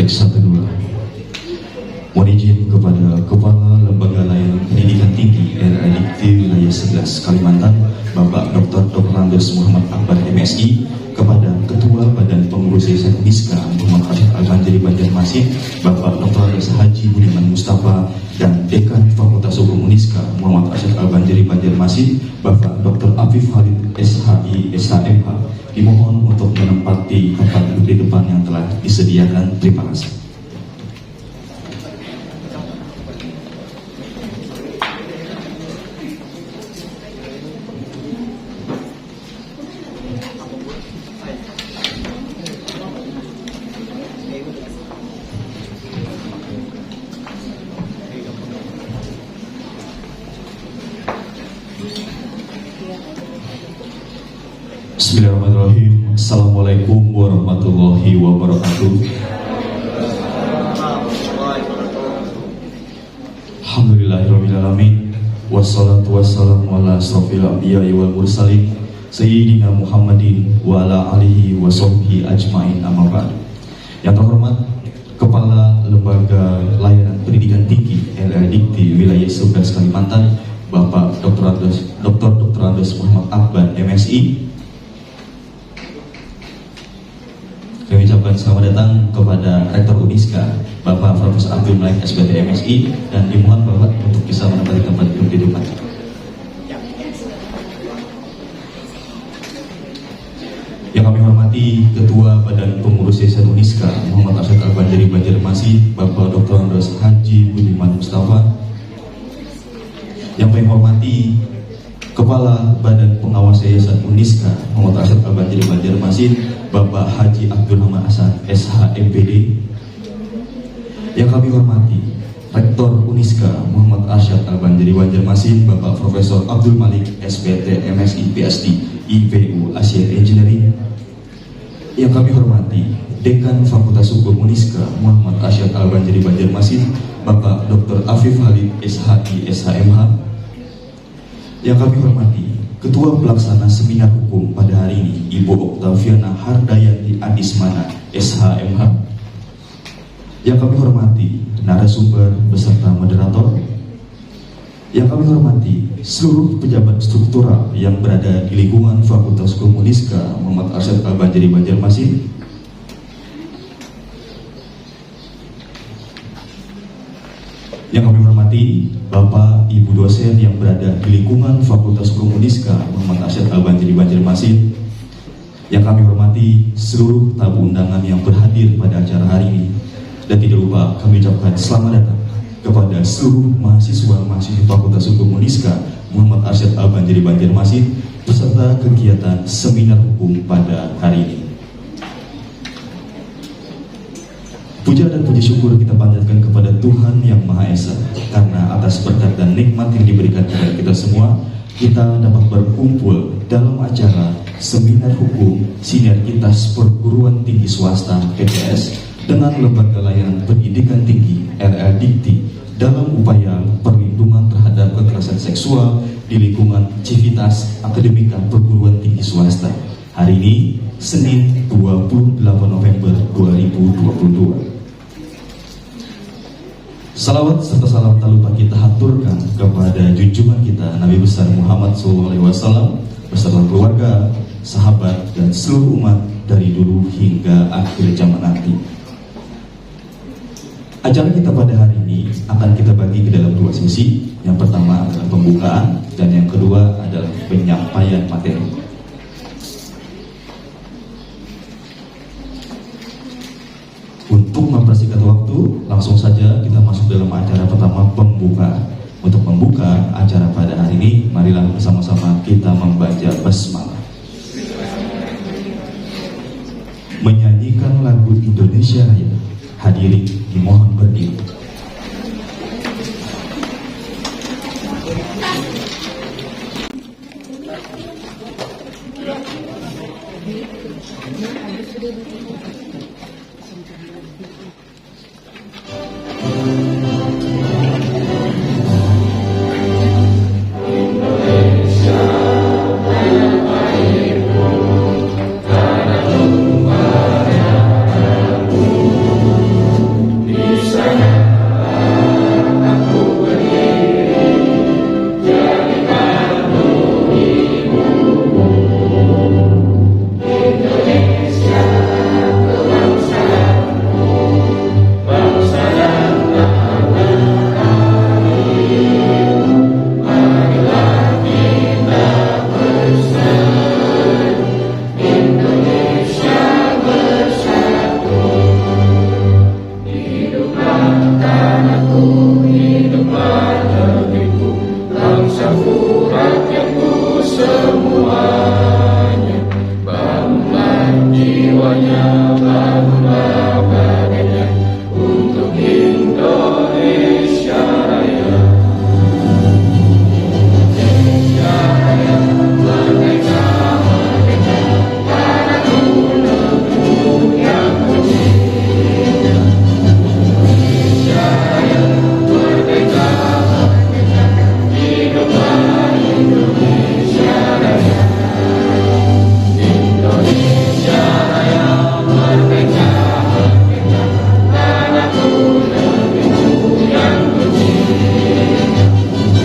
Cek 1 2. Mohon izin kepada Kepala Lembaga Layanan Pendidikan Tinggi RADIKT Wilayah 11 Kalimantan, Bapak Dr. Andes Muhammad Akbar MSI, kepada Ketua Badan Pengurus Yayasan Uniska Muhammad Arsyad Al-Banjari Banjarmasin, Bapak Dr. Andes Haji Budiman Mustafa, dan Dekan Fakultas Hukum Uniska Muhammad Arsyad Al-Banjari Banjarmasin, Bapak Dr. Afif Halid SHI SHMH, dimohon untuk menempati tempat duduk di depan yang telah disediakan. Terima kasih. Bismillahirrahmanirrahim. Assalamualaikum warahmatullahi wabarakatuh. Alhamdulillahirrahmanirrahim. Wassalatu wassalamu ala asrofil anbiya'i wal mursalin Sayyidina Muhammadin wa ala alihi wa sahbihi ajma'in, amma ba'du. Yang terhormat Kepala Lembaga Layanan Pendidikan Tinggi RADIKT Wilayah 11 Kalimantan, Bapak Dr. Andes Muhammad Akbar MSI, kami ucapkan selamat datang kepada Rektor Uniska, Bapak Profesor Abdul Malik SBT MSI, dan dimohon Bapak untuk bisa menempati tempat duduk di depan. Yang kami hormati Ketua Badan Pengurus Yayasan Uniska Muhammad Arsyad Al-Banjari Banjarmasin, Bapak Dr. Andes Haji Budiman Mustafa. Yang kami hormati Kepala Badan Pengawas Yayasan Uniska Muhammad Arsyad Al-Banjari Banjarmasin, Bapak Haji Abdul Rahman Hasan SHMPD. Yang kami hormati Rektor Uniska Muhammad Arsyad Al-Banjari Banjarmasin, Bapak Profesor Abdul Malik SPT MSI PhD IPU Asia Engineering. Yang kami hormati Dekan Fakultas Hukum Uniska Muhammad Arsyad Al-Banjari Banjarmasin, Bapak Dr. Afif Halid SHI SHMH. Yang kami hormati Ketua Pelaksana Seminar Hukum pada hari ini, Ibu Oktaviana Hardayanti Adismana SHMH. Yang kami hormati narasumber beserta moderator. Yang kami hormati seluruh pejabat struktural yang berada di lingkungan Fakultas Hukum Uniska Muhammad Arsyad Al-Banjari Banjarmasin. Yang kami hormati Bapak Ibu dosen yang berada di lingkungan Fakultas Hukum Uniska Muhammad Arsyad Al-Banjari Banjarmasin. Yang kami hormati seluruh tamu undangan yang berhadir pada acara hari ini. Dan tidak lupa kami ucapkan selamat datang kepada seluruh mahasiswa-mahasiswa Fakultas Hukum Uniska Muhammad Arsyad Al-Banjari Banjarmasin beserta kegiatan seminar hukum pada hari ini. Puja dan puji syukur kita panjatkan kepada Tuhan Yang Maha Esa, karena atas berkat dan nikmat yang diberikan kepada kita semua, kita dapat berkumpul dalam acara Seminar Hukum Sinergitas Perguruan Tinggi Swasta PTS dengan Lembaga Layanan Pendidikan Tinggi RADIKT dalam upaya perlindungan terhadap kekerasan seksual di lingkungan Civitas Akademika Perguruan Tinggi Swasta. Hari ini Senin 28 November 2022. Salawat serta salam tak lupa kita haturkan kepada junjungan kita Nabi besar Muhammad SAW beserta keluarga, sahabat, dan seluruh umat dari dulu hingga akhir zaman nanti. Acara kita pada hari ini akan kita bagi ke dalam dua sesi. Yang pertama adalah pembukaan dan yang kedua adalah penyampaian materi. Untuk mempersingkat waktu, langsung saja kita masuk dalam acara pertama, pembukaan. Untuk membuka acara pada hari ini, marilah bersama-sama kita membaca basmalah. Menyanyikan lagu Indonesia Raya. Hadirin dimohon berdiri. semuanya, bangunlah jiwanya, bangunlah badannya untuk Indonesia Raya. Indonesia Raya, merdeka, merdeka, tanahku negeriku yang suci. Indonesia Raya, merdeka, merdeka, hiduplah Indonesia Raya. Indonesia Raya, merdeka, merdeka, tanahku negeriku yang suci.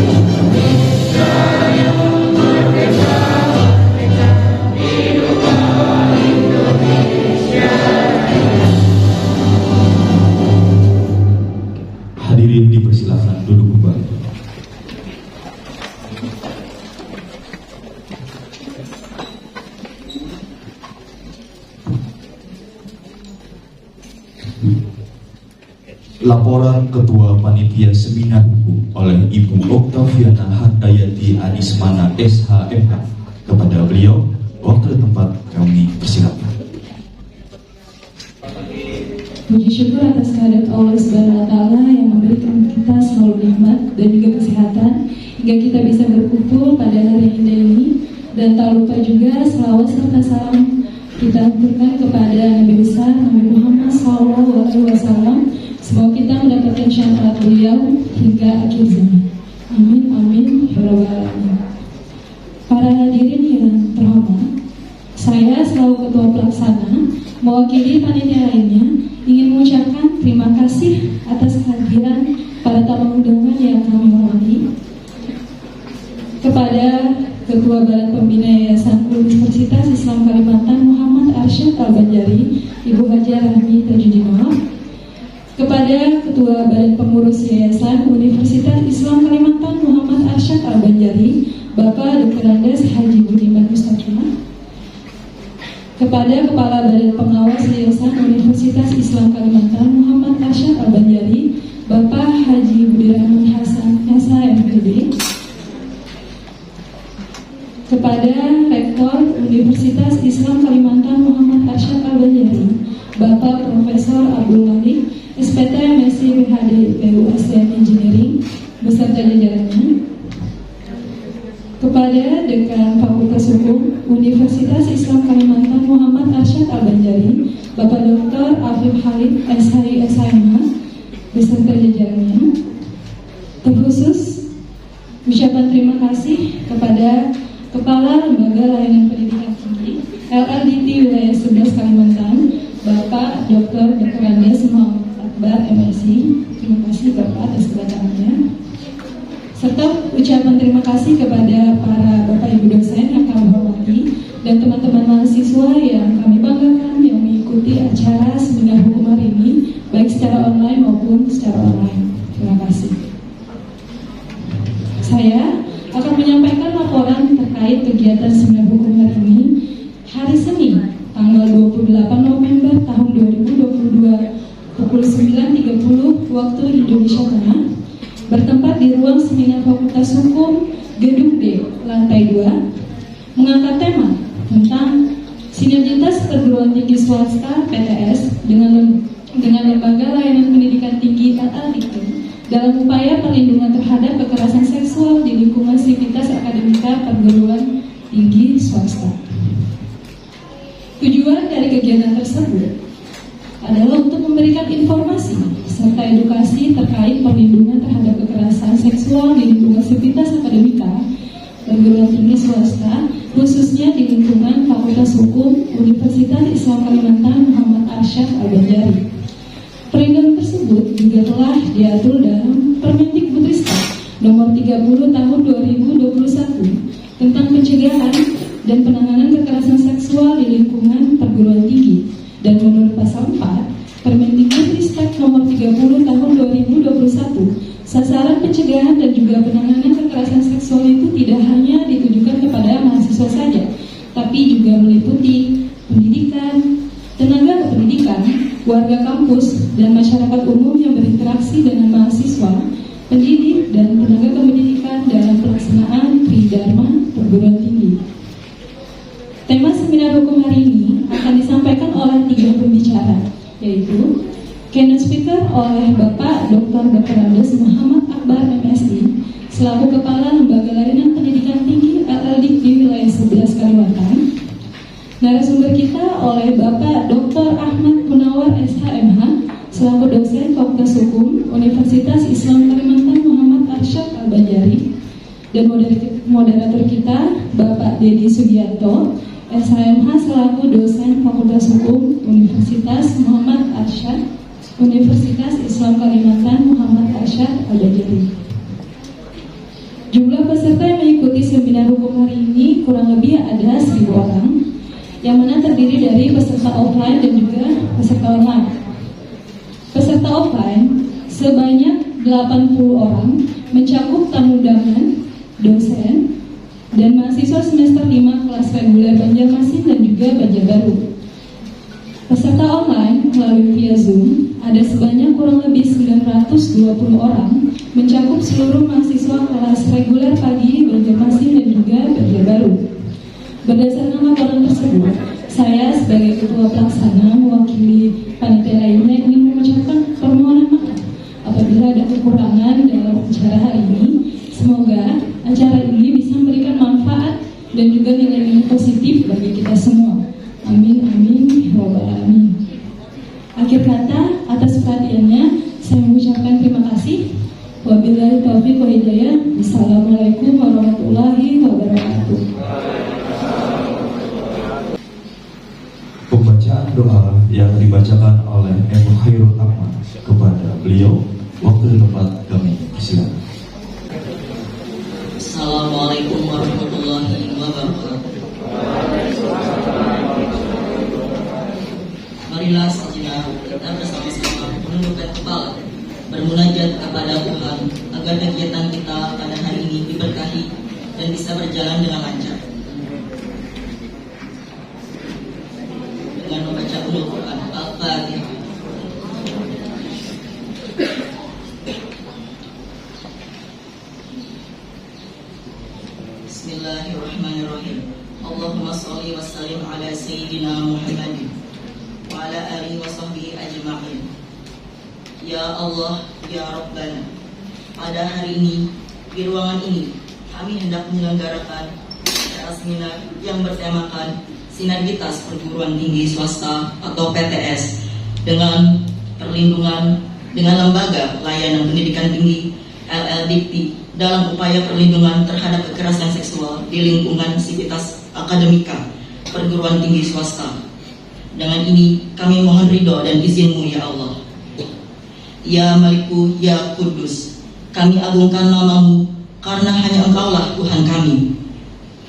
Indonesia Raya, merdeka, merdeka, hiduplah Indonesia Raya. Hadirin dipersilakan duduk kembali. Laporan Ketua Panitia Seminar Hukum oleh Ibu Oktaviana Handayati Anismana SHMH kepada beliau. Waktu dan tempat kami persilakan. Puji syukur atas kehadirat Allah Subhanahu wa Ta'ala yang memberikan kita selalu nikmat dan juga kesehatan hingga kita bisa berkumpul pada hari yang indah ini. Dan tak lupa juga selawat serta salam kita aturkan kepada Nabi besar Nabi Muhammad SAW. Semoga kita mendapatkan syafaat beliau hingga akhir zaman. Amin amin ya rabbal alamin. Para hadirin yang terhormat, saya selaku ketua pelaksana mewakili panitia lainnya ingin mengucapkan terima kasih atas kehadiran para tamu undangan yang kami hormati, kepada Ketua Badan Pembina Yayasan Universitas Islam Kalimantan Muhammad Arsyad Al-Banjari, Ibu Hajar Rahmi Tajudinov, kepada Ketua Badan Pengurus Yayasan Universitas Islam Kalimantan Muhammad Arsyad Al-Banjari, Bapak Dr. Andes Haji Budiman Mustaqimah, kepada Kepala Badan Pengawas Yayasan Universitas Islam Kalimantan Muhammad Arsyad Al-Banjari, Bapak Haji Budirahman Hasan SHMPD, kepada Rektor Universitas Islam Kalimantan Muhammad Arsyad Al-Banjari, Bapak Profesor Abdul Malik SPT MSc PhD IPU STM Engineering beserta jajarannya, kepada Dekan Fakultas Hukum Universitas Islam Kalimantan Muhammad Arsyad Al-Banjari, Bapak Dr. Afif Halid SHI SHMH beserta jajarannya. Terkhusus ucapan terima kasih kepada Kepala Lembaga Layanan Pendidikan Tinggi LLDT Wilayah 11 Kalimantan, Bapak Dr. Andes Muhammad Akbar MSc. Terima kasih Bapak atas kedatangannya. Serta ucapan terima kasih kepada para Bapak Ibu dosen yang kami hormati dan teman-teman mahasiswa yang kami banggakan yang mengikuti acara seminar hukum hari ini, baik secara online maupun secara online. Terima kasih. Saya akan menyampaikan laporan terkait kegiatan seminar hukum hari ini, hari Senin, tanggal 28 November tahun 2022, pukul 9.30 waktu Indonesia Tengah, bertempat di ruang seminar Fakultas Hukum Gedung D, lantai 2, mengangkat tema tentang sinergitas perguruan tinggi swasta PTS dengan lembaga layanan pendidikan tinggi LLDT dalam upaya perlindungan terhadap kekerasan seksual di lingkungan sivitas akademika perguruan tinggi swasta. Tujuan dari kegiatan tersebut adalah untuk memberikan informasi serta edukasi terkait perlindungan terhadap kekerasan seksual di lingkungan sivitas akademika perguruan tinggi swasta, khususnya di lingkungan Fakultas Hukum Universitas Islam Kalimantan Muhammad Arsyad Al-Banjari. Perlindungan tersebut juga telah diatur dalam Permendikbudristek Nomor 30 Tahun 2021 tentang pencegahan dan penanganan kekerasan seksual di lingkungan perguruan tinggi. Dan menurut Pasal 4 Permendikbudristek Nomor 30 Tahun 2021, sasaran pencegahan dan juga penanganan kekerasan seksual itu tidak hanya ditujukan kepada mahasiswa saja, tapi juga meliputi pendidikan, tenaga kependidikan, warga kampus, dan masyarakat umum yang berinteraksi dengan mahasiswa, pendidik, dan tenaga kependidikan dalam pelaksanaan Tridharma perguruan tinggi. seminar hukum hari ini akan disampaikan oleh 3 pembicara, yaitu keynote speaker oleh Bapak Dr. Andes Muhammad Akbar MSI selaku Kepala Lembaga Layanan Pendidikan Tinggi LLD di wilayah 11 Kalimantan. Narasumber kita oleh Bapak Dr. Ahmad Munawar SHMH selaku dosen Fakultas Hukum Universitas Islam Kalimantan Muhammad Arsyad Al-Banjari, dan moderator kita Bapak Dedi Sugianto SHMH selaku dosen Fakultas Hukum Universitas Muhammad Arsyad Universitas Islam Kalimantan Muhammad Arsyad Al-Banjari. Jumlah peserta yang mengikuti seminar hukum hari ini kurang lebih ada 1.000 orang, yang mana terdiri dari peserta offline dan juga peserta online. Peserta offline sebanyak 80 orang, mencakup tamu undangan, dosen, dan mahasiswa semester 5 kelas reguler Banjarmasin dan juga Banjarbaru. Peserta online melalui via Zoom ada sebanyak kurang lebih 920 orang, mencakup seluruh mahasiswa kelas reguler pagi Banjarmasin dan juga Banjarbaru. Berdasarkan laporan tersebut, saya sebagai ketua pelaksana mewakili panitia lainnya ingin mengucapkan permohonan maaf apabila ada kekurangan dalam acara hari ini. Semoga acara ini bisa memberikan manfaat dan juga nilai-nilai positif bagi kita semua. Amin, amin, ya rabbal alamin. Akhir kata, atas perhatiannya, saya mengucapkan terima kasih. Wabillahi taufiq wa hidayah. Assalamualaikum warahmatullahi wabarakatuh. Pembacaan doa yang dibacakan oleh Ibu Khairul Ahmad kepada beliau, waktu dan tempat kami silakan. Assalamualaikum warahmatullahi wabarakatuh. Marilah sejenak kita bersama-sama menundukkan kepala, bermunajat kepada Tuhan agar kegiatan kita pada hari ini diberkahi dan bisa berjalan dengan lancar. Dengan membaca Ummul Quran Al-Fatihah. Bismillahirrahmanirrahim. Allahumma sholli wa sallim ala sayyidina Muhammadin wa ala alihi wa sahbihi ajma'in. Ya Allah, ya Rabbana, pada hari ini di ruangan ini kami hendak menyelenggarakan acara seminar yang bertemakan sinergitas perguruan tinggi swasta atau PTS dengan perlindungan dengan lembaga layanan pendidikan tinggi LLDP dalam upaya perlindungan terhadap kekerasan seksual di lingkungan sivitas akademika perguruan tinggi swasta. Dengan ini kami mohon ridho dan izin-Mu ya Allah. Ya Maliku, ya Kudus, kami agungkan nama-Mu karena hanya Engkaulah Tuhan kami.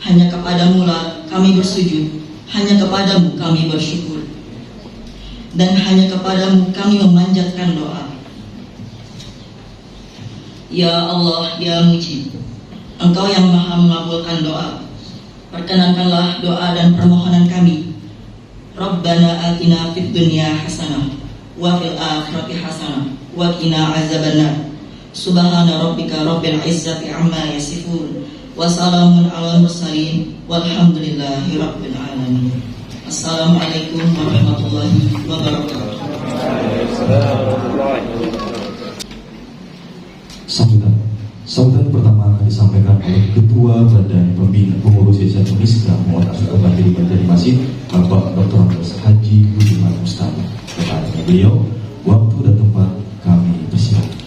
Hanya kepadamu lah kami bersujud, hanya kepadamu kami bersyukur, dan hanya kepadamu kami memanjatkan doa. Ya Allah, ya Mujib, Engkau yang maha mengabulkan doa. Perkenankanlah doa dan permohonan kami. Rabbana atina fid dunya hasanah wa fil akhirati hasanah wa qina azabannar. Subhana rabbika rabbil izzati amma yasifun wa salamun alal mursalin walhamdulillahi rabbil alamin. Assalamualaikum warahmatullahi wabarakatuh. Sambutan pertama akan disampaikan oleh Ketua Badan Pembina Pengurus Yayasan Uniska Muhammad Arsyad Al-Banjari Banjarmasin, Bapak Dr. Andes Haji Budiman Mustafa. Kepada beliau, waktu dan tempat kami persilakan.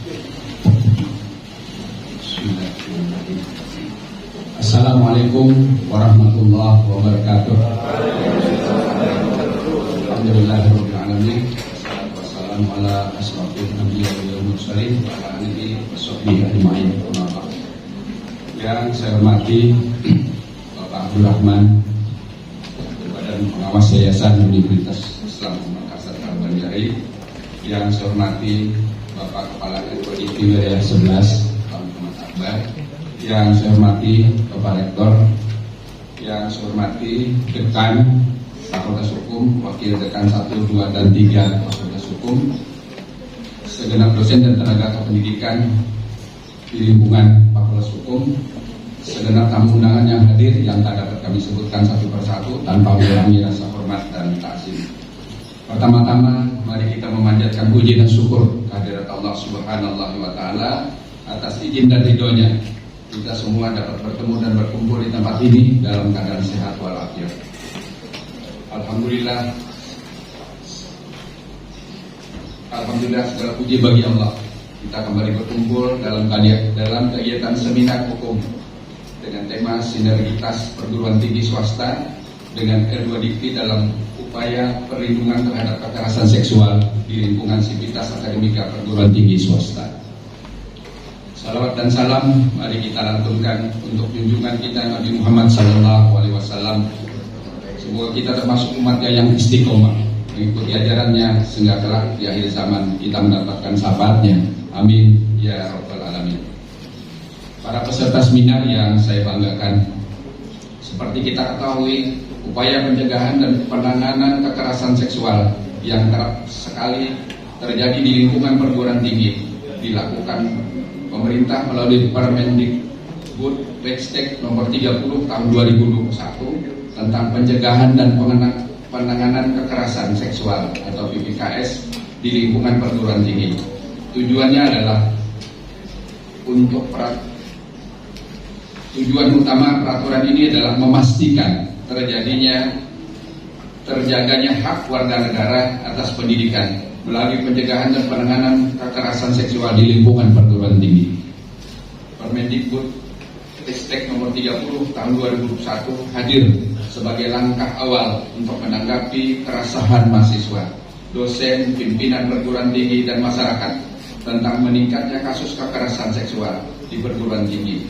Assalamualaikum warahmatullahi wabarakatuh. Alhamdulillahirabbil alamin. Wassalamu ala asrofil anbiya'i wal mursalin wa ala alihi washabbihi ajmain. Yang saya hormati Bapak Abdul Rahman, Badan Pengawas Yayasan Universitas Islam Makassar Al-Banjari. Yang saya hormati Bapak Kepala LPI Wilayah 11 Pak Muhammad Akbar. Yang saya hormati Bapak Rektor, yang saya hormati Dekan Fakultas Hukum, Wakil Dekan 1, 2, dan 3 Fakultas Hukum, segenap dosen dan tenaga kependidikan di lingkungan Fakultas Hukum, segenap tamu undangan yang hadir yang tak dapat kami sebutkan satu persatu tanpa mengurangi rasa hormat dan ta'zim. Pertama-tama, mari kita memanjatkan puji dan syukur kehadirat Allah Subhanahu wa Ta'ala atas izin dan ridhonya kita semua dapat bertemu dan berkumpul di tempat ini dalam keadaan sehat walafiat. Alhamdulillah, segala puji bagi Allah. Kita kembali berkumpul dalam kegiatan seminar hukum dengan tema sinergitas perguruan tinggi swasta dengan L2 Dikti dalam upaya perlindungan terhadap kekerasan seksual di lingkungan sivitas akademika perguruan tinggi swasta. Salawat dan salam mari kita lantunkan untuk junjungan kita Nabi Muhammad SAW. Semoga kita termasuk umatnya yang istiqomah mengikuti ajarannya sehingga kelak di akhir zaman kita mendapatkan syafaatnya. Amin ya rabbal alamin. Para peserta seminar yang saya banggakan, seperti kita ketahui, upaya pencegahan dan penanganan kekerasan seksual yang kerap sekali terjadi di lingkungan perguruan tinggi dilakukan pemerintah melalui Permendikbud-Ristek nomor 30 tahun 2021 tentang pencegahan dan penanganan kekerasan seksual atau PPKS di lingkungan perguruan tinggi. Tujuannya adalah tujuan utama peraturan ini adalah memastikan terjaganya hak warga negara atas pendidikan melalui pencegahan dan penanganan kekerasan seksual di lingkungan perguruan tinggi. Permendikbud-Ristek nomor 30 tahun 2021 hadir sebagai langkah awal untuk menanggapi keresahan mahasiswa, dosen, pimpinan perguruan tinggi dan masyarakat tentang meningkatnya kasus kekerasan seksual di perguruan tinggi.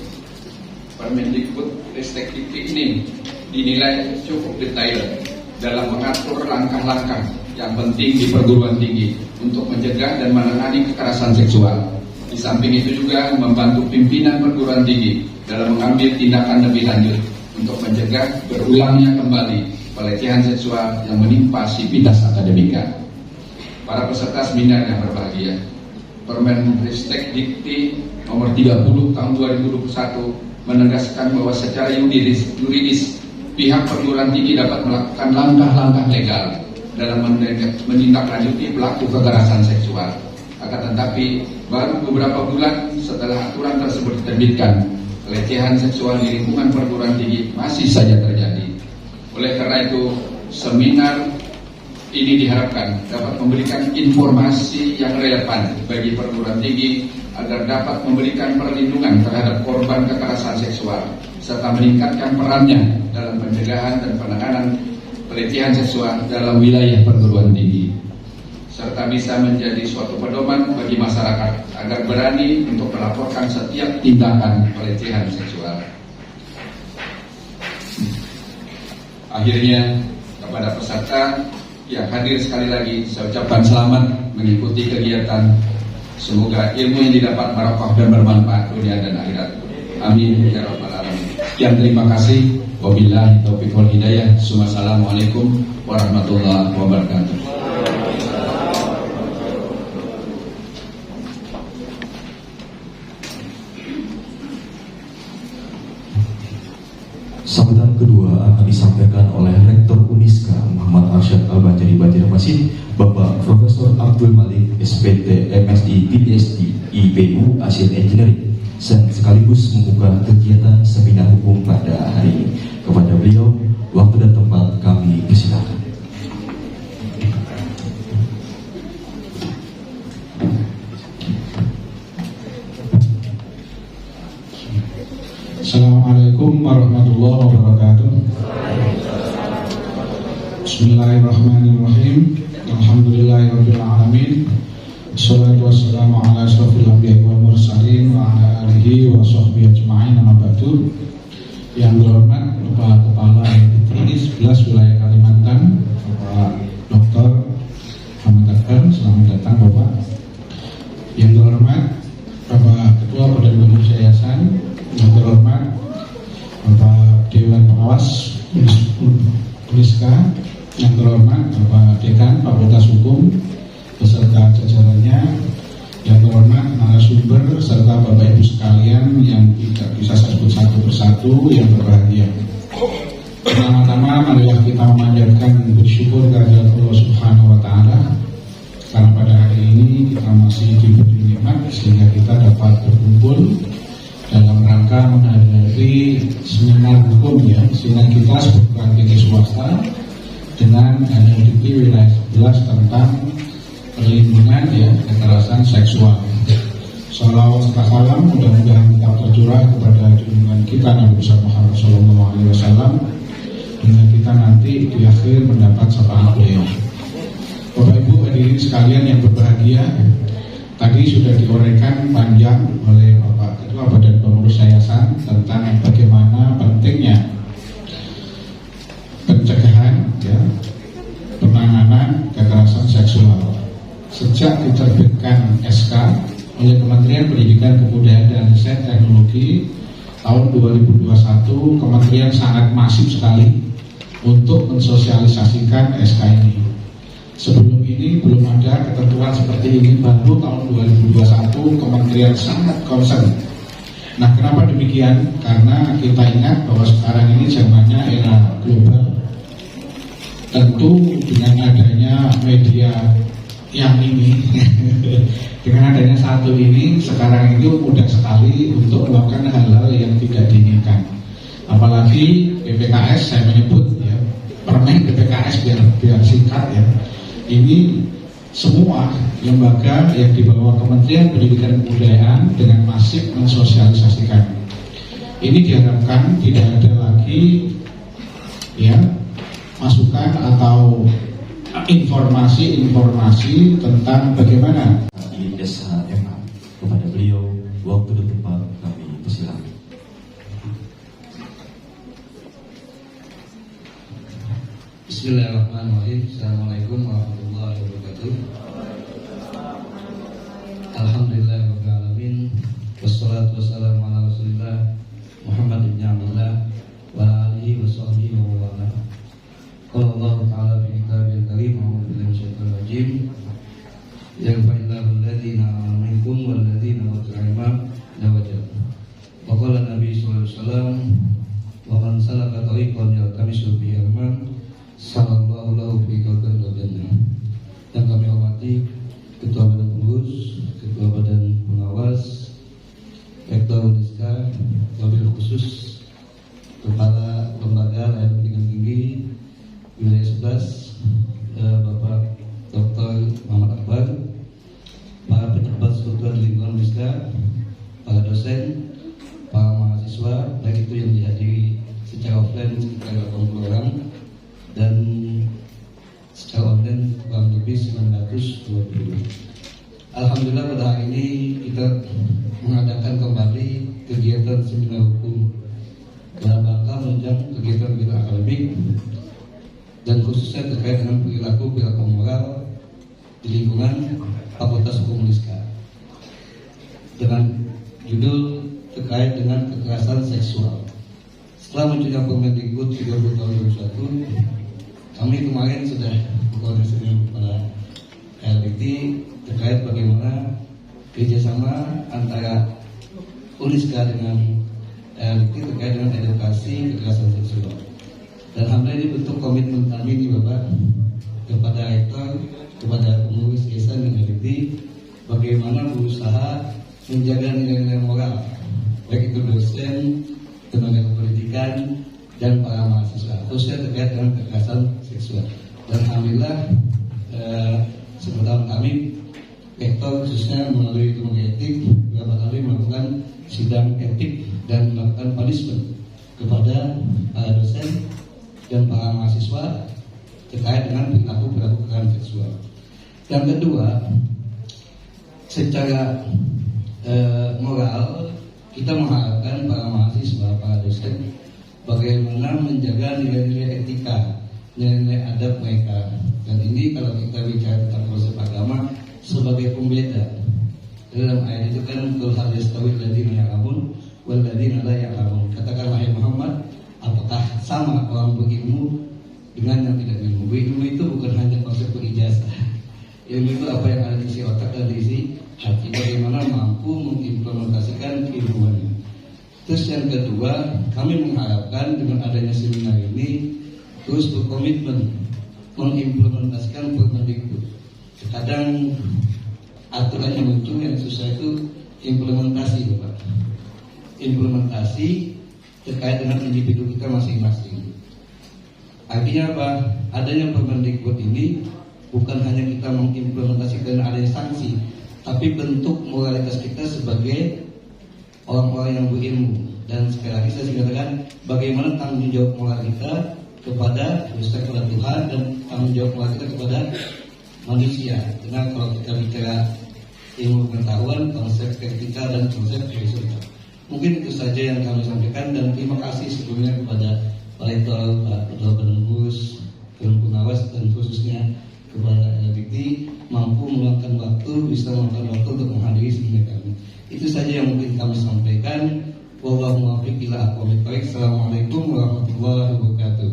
Permendikbud-Ristek ini dinilai cukup detail dalam mengatur langkah-langkah yang penting di perguruan tinggi untuk mencegah dan menangani kekerasan seksual. Di samping itu juga membantu pimpinan perguruan tinggi dalam mengambil tindakan lebih lanjut untuk mencegah berulangnya kembali pelecehan seksual yang menimpa sivitas akademika. Para peserta seminar yang berbahagia, Permendikbud Dikti nomor 30 tahun 2021 menegaskan bahwa secara yuridis pihak perguruan tinggi dapat melakukan langkah-langkah legal dalam menindaklanjuti pelaku kekerasan seksual. Akan tetapi baru beberapa bulan setelah aturan tersebut diterbitkan, pelecehan seksual di lingkungan perguruan tinggi masih saja terjadi. Oleh karena itu, seminar ini diharapkan dapat memberikan informasi yang relevan bagi perguruan tinggi agar dapat memberikan perlindungan terhadap korban kekerasan seksual serta meningkatkan perannya dalam pencegahan dan penanganan pelecehan seksual dalam wilayah perguruan tinggi, serta bisa menjadi suatu pedoman bagi masyarakat agar berani untuk melaporkan setiap tindakan pelecehan seksual. Akhirnya, kepada peserta yang hadir sekali lagi saya ucapkan selamat mengikuti kegiatan. Semoga ilmu yang didapat barokah dan bermanfaat dunia dan akhirat. Amin ya rabbal alamin. Sekian, terima kasih. Wabillahi taufiq wal hidayah. Assalamualaikum warahmatullahi wabarakatuh. Sambutan kedua akan disampaikan oleh Rektor Uniska Muhammad Arsyad Al-Banjari Banjarmasin, Bapak Profesor Abdul Malik SPT MSI PhD IPU Asian Engineering, sekaligus membuka kegiatan seminar hukum pada hari ini. Kepada beliau, waktu dan tempat kami persilakan. Assalamualaikum warahmatullahi wabarakatuh. Bismillahirrahmanirrahim. Alhamdulillahirabbil alamin. Wassalatu wassalamu ala asyrofil anbiya'i wal mursalin wa ala alihi wa sahbihi ajma'in. Amma ba'du. Yang terhormat Bapak Kepala LPTI 11 wilayah Kalimantan, Bapak Dr. Muhammad Akbar, selamat datang Bapak. Yang terhormat Bapak Ketua Badan Pengurus Yayasan, yang terhormat Bapak Dewan Pengawas Uniska, yang terhormat Bapak Dekan Fakultas Hukum beserta jajarannya, Yang terhormat narasumber serta Bapak Ibu sekalian yang tidak bisa saya sebut satu persatu yang berbahagia. Pertama-tama marilah kita memanjatkan bersyukur kehadirat Allah Subhanahu wa taala karena pada hari ini kita masih diberi nikmat sehingga kita dapat berkumpul dalam rangka menghadiri seminar hukum ya, seminar kita sebagai tinggi swasta dengan NLDP wilayah 11 tentang perlindungan ya kekerasan seksual. Salawat serta salam mudah-mudahan tetap tercurah kepada junjungan kita Nabi besar Muhammad SAW dengan kita nanti di akhir mendapat syafaat beliau. Bapak Ibu hadirin sekalian yang berbahagia, tadi sudah diuraikan panjang oleh Bapak Ketua Badan Pengurus Yayasan tentang bagaimana pentingnya pencegahan ya, penanganan kekerasan seksual. Sejak diterbitkan SK oleh Kementerian Pendidikan Kebudayaan dan Riset Teknologi tahun 2021, Kementerian sangat masif sekali untuk mensosialisasikan SK ini. Sebelum ini belum ada ketentuan seperti ini, baru tahun 2021 Kementerian sangat concern. Nah, kenapa demikian? Karena kita ingat bahwa sekarang ini zamannya era global. Tentu dengan adanya media yang ini dengan adanya satu ini sekarang itu mudah sekali untuk melakukan hal-hal yang tidak diinginkan. Apalagi PPKS, saya menyebut ya, permen PPKS biar singkat ya. Ini semua lembaga yang di bawah Kementerian Pendidikan dan Kebudayaan dengan masif mensosialisasikan. Ini diharapkan tidak ada lagi ya masukan atau informasi tentang bagaimana di SHMA. Kepada beliau, waktu dan tempat kami persilakan. Bismillahirrahmanirrahim. Assalamualaikum warahmatullahi wabarakatuh. Alhamdulillahirabbil alamin. Wassalatu wassalamu ala Rasulillah Muhammad ibn Abdullah wa alihi washabbihi wa wala. Qala Allah Ta'ala fi kitabil karim, a'udzu billahi minasyaitonir rajim. Yarfa'illahu alladziina aamanu minkum wal ladziina utul 'ilma darajat. Wa qala Nabi sallallahu alaihi wasallam, wa man salaka tariqan yaltamisu bihi ilman sallallahu lahu fi qalbin jannah. Yang kami hormati Ketua Badan Pengurus, Ketua Badan Pengawas, Rektor Uniska, wabil khusus Kepala Lembaga Layanan Pendidikan Tinggi Wilayah 11, Bapak Dr. Muhammad Akbar, para pejabat struktural di lingkungan Uniska, para dosen, para mahasiswa, baik itu yang dihadiri secara offline sekitar 80 orang dan secara online kurang lebih 920. Alhamdulillah pada hari ini kita mengadakan kembali kegiatan seminar hukum dalam rangka menunjang kegiatan akademik dan khususnya terkait dengan perilaku moral di lingkungan Fakultas Hukum Uniska dengan judul terkait dengan kekerasan seksual. Setelah munculnya Permendikbud 30 tahun 2021, kami kemarin sudah berkoordinasi dengan kepala LPT terkait bagaimana kerjasama antara Uniska dengan LPT terkait dengan edukasi kekerasan seksual. Dan alhamdulillah ini bentuk komitmen kami nih Bapak kepada rektor, kepada pengurus yayasan dan LPT, bagaimana berusaha menjaga nilai-nilai moral baik itu dosen, tenaga kependidikan dan para mahasiswa khususnya terkait dengan kekerasan seksual. Dan alhamdulillah sebelum kami rektor khususnya melalui lembaga etik beberapa kali melakukan sidang etik dan melakukan punishment kepada para dosen dan para mahasiswa terkait dengan perilaku kekerasan seksual. Yang kedua, secara moral kita mengharapkan para mahasiswa, para dosen bagaimana menjaga nilai-nilai etika, nilai-nilai adab mereka. Dan ini kalau kita bicara tentang konsep agama sebagai pembeda. Dalam ayat itu kan kul hal yastawil ladzina ya'lamun wal ladzina la ya'lamun. Katakanlah wahai Muhammad, apakah sama orang berilmu dengan yang tidak berilmu? Berilmu itu bukan hanya konsep berijazah. Ilmu itu apa yang ada di isi otak dan di isi tapi bagaimana mampu mengimplementasikan keilmuannya. Terus yang kedua, kami mengharapkan dengan adanya seminar ini terus berkomitmen mengimplementasikan Permendikbud. Kadang aturan yang muncul yang susah itu implementasi, Pak. Implementasi terkait dengan individu kita masing-masing. Artinya apa? Adanya Permendikbud ini bukan hanya kita mengimplementasikan adanya sanksi, tapi bentuk moralitas kita sebagai orang-orang yang berilmu. Dan sekali lagi saya katakan bagaimana tanggung jawab moral kita kepada respect kepada Tuhan dan tanggung jawab moral kita kepada manusia. Karena kalau kita bicara ilmu pengetahuan, konsep etika dan konsep filsafat. Mungkin itu saja yang kami sampaikan dan terima kasih sebelumnya kepada Pak Rektor, Pak Ketua Badan Humas, Dewan Pengawas dan khususnya kepada LBT mampu meluangkan waktu, bisa meluangkan waktu untuk menghadiri seminar kami. Itu saja yang mungkin kami sampaikan. Wallahu muwaffiq ila aqwamit thoriq. Assalamualaikum warahmatullahi wabarakatuh.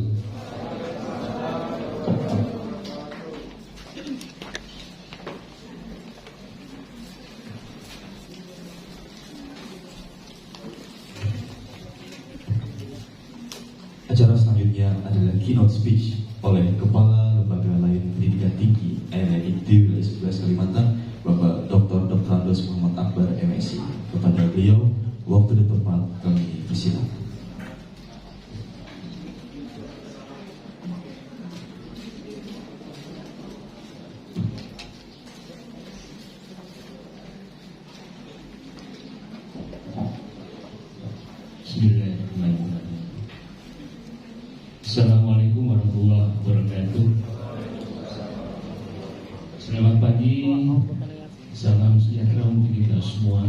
Acara selanjutnya adalah keynote speech oleh Kepala Lembaga Lain Pendidikan Tinggi LNIT Wilayah 11 Kalimantan, Bapak Dr. Andes Muhammad Akbar MSc. Kepada beliau, waktu dan tempat kami persilakan. Bismillahirrahmanirrahim. Assalamualaikum warahmatullahi wabarakatuh. Selamat pagi, salam sejahtera untuk kita semua.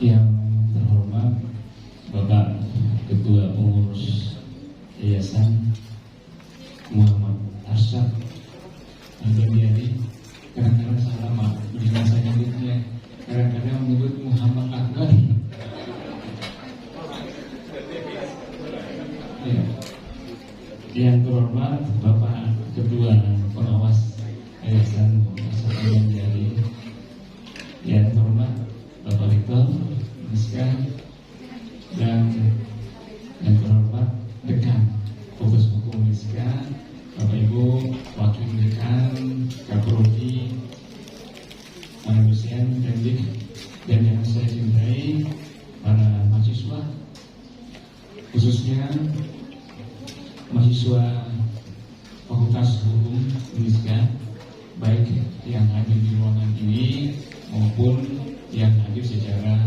Yang terhormat Bapak Ketua Pengurus Yayasan Muhammad Arsyad Al-Bandiari. Kadang-kadang salah Mak, bila saya nyebutnya kadang-kadang menyebut Muhammad Akbar. Ya. Yang terhormat Bapak Ketua Pengawas Yayasan Muhammad Al-Bandiari. Yang terhormat Bapak Rektor Miska dan yang terhormat Dekan Fakultas Hukum Miska, Bapak Ibu Wakil Dekan, Kaprodi, para dosen, pendidik, dan yang saya cintai para mahasiswa, khususnya mahasiswa Fakultas Hukum Miska, baik yang hadir di ruangan ini maupun yang hadir secara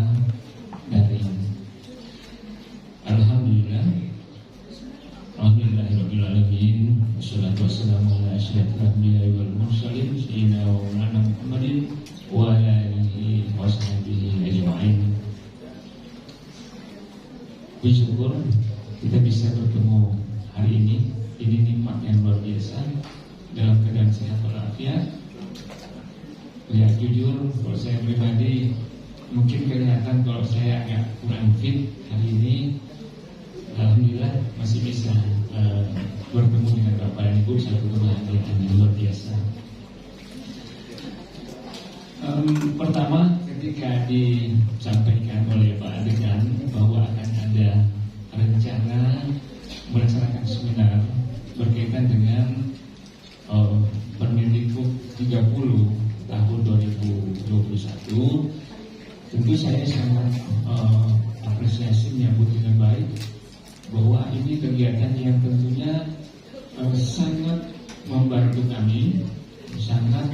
daring. Alhamdulillahirrahmanirrahim. Wassalatu wassalamu ala asyrafil anbiya'i wal mursalin sayyidina wa maulana Muhammadin wa ala alihi wa sahbihi ajma'in. Bersyukur kita bisa bertemu hari ini. Ini nikmat yang luar biasa dalam keadaan sehat walafiat. Ya jujur, kalau saya pribadi mungkin kelihatan kalau saya agak kurang fit hari ini. Alhamdulillah masih bisa bertemu dengan Bapak dan Ibu, satu kebahagiaan yang luar biasa. Pertama, ketika disampaikan oleh Pak Dekan bahwa akan ada rencana melaksanakan seminar berkaitan dengan Permendikbud 30 tahun 2021, tentu saya sangat apresiasi menyambut dengan baik bahwa ini kegiatan yang tentunya sangat membantu kami, sangat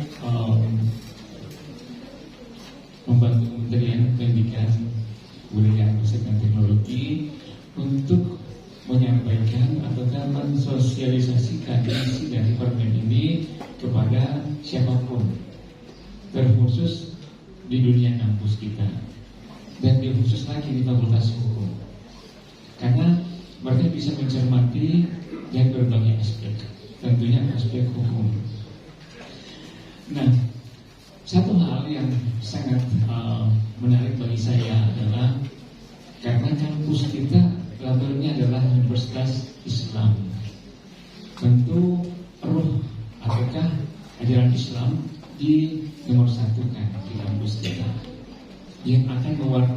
membantu Kementerian Pendidikan, Kebudayaan, Riset dan Teknologi untuk menyampaikan atau mensosialisasikan isi dari permen ini kepada siapapun, terkhusus di dunia kampus kita dan khusus lagi di Fakultas Hukum, karena mereka bisa mencermati dari berbagai aspek, tentunya aspek hukum. Nah, satu hal yang sangat menarik bagi saya adalah karena kampus kita labelnya adalah Universitas Islam, tentu roh ataukah ajaran Islam di nomor 1.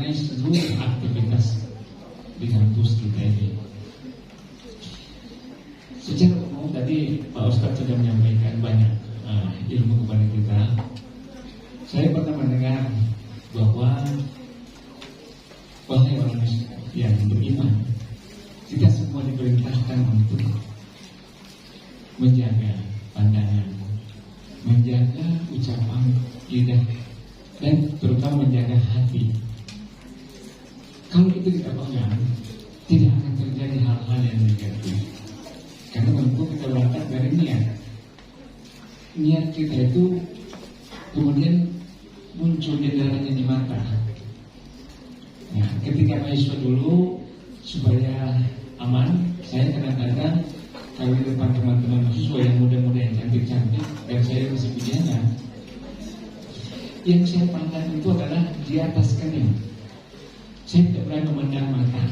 mengenai seluruh aktivitas di kampus kita ini. Secara umum tadi Pak Ustadz sudah menyampaikan banyak ilmu kepada kita. Saya pernah mendengar bahwa wahai orang yang beriman, kita semua diperintahkan untuk menjaga pandangan, menjaga ucapan lidah, dan terutama menjaga hati. Kalau itu kita pegang, tidak akan terjadi hal-hal yang negatif. Karena tentu kita berangkat dari niat. Niat kita itu kemudian muncul jendelanya di mata. Nah, ketika mahasiswa dulu supaya aman, saya kadang-kadang kalau di depan teman-teman mahasiswa yang muda-muda yang cantik-cantik dan saya masih bujana, yang saya pandang itu adalah di atas kening. Saya tidak berani memandang mata.